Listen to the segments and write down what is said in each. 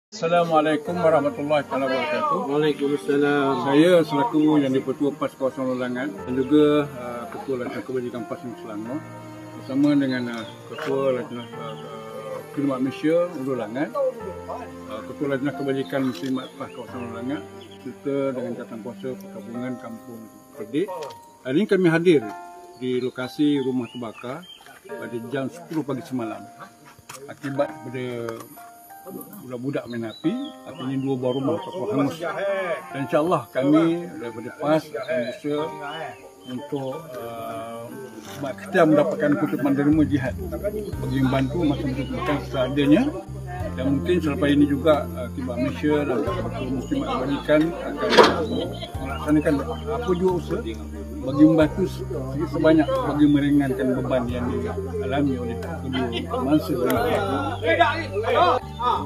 Assalamualaikum warahmatullahi wabarakatuh. Waalaikumsalam. Saya selaku Yang di-Pertua PAS Kawasan Ulangan dan juga Ketua Lajnah Kebajikan PAS Negeri Selangor bersama dengan Ketua Lajnah Khidmat Malaysia Ulangan, Ketua Lajnah Kebajikan Muslimat PAS Kawasan Ulangan serta dengan Jawatankuasa Perkabungan Kampung Kedik. Hari ini kami hadir di lokasi rumah terbakar pada jam 10 pagi semalam akibat pada budak-budak main api. Akhirnya 2 buah rumah terhangus. Dan insyaAllah kami daripada PAS akan berusaha untuk kita mendapatkan kutub menerima jihad bagi membantu masa-masa seadanya. Dan mungkin selepas ini juga Khidmat Malaysia dan Ketua Muslimat Kebajikan akan melaksanakan apa jua usaha bagi membantu sebanyak bagi meringankan beban yang dialami oleh kedua mangsa.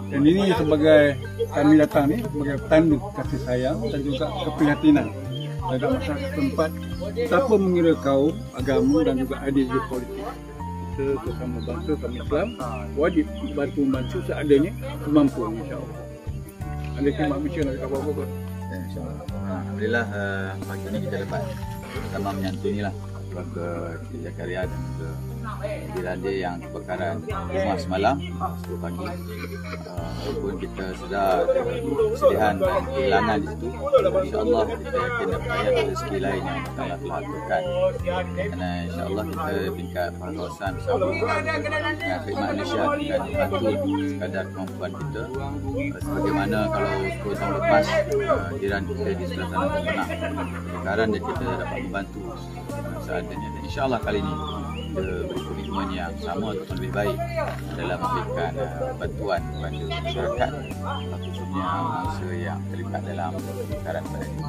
Dan ini sebagai kami datang ni sebagai tanda kasih sayang dan juga keprihatinan terhadap masyarakat setempat tanpa mengira kaum, agama dan juga ideologi politik. Kita sesama bangsa, sesama Islam wajib bantu membantu seadanya kemampuan, insya-Allah. Ada Khidmat Malaysia nak cakap apa-apa? Alhamdulillah pagi ini kita dapat sama menyantunilah keluarga Cik Zakaria dan juga adik-adik yang kebakaran rumah semalam 10 pagi. Walaupun kita sedar kesedihan dan kehilangan di situ, insya-Allah kita yakin dapat ada rezeki lain yang Allah telah aturkan. Kerana insya-Allah kita tingkat para kawasan bersama dengan Khidmat Malaysia akan membantu sekadar kemampuan kita. Sebagaimana kalau 10 tahun lepas jiran kita di sebelah sana pernah kebakaran dan kita dapat membantu seadanya. Dan insya-Allah kali ini kita beri komitmen yang sama ataupun lebih baik dalam memberikan bantuan kepada masyarakat, khususnya mangsa yang terlibat dalam kebakaran pada ini.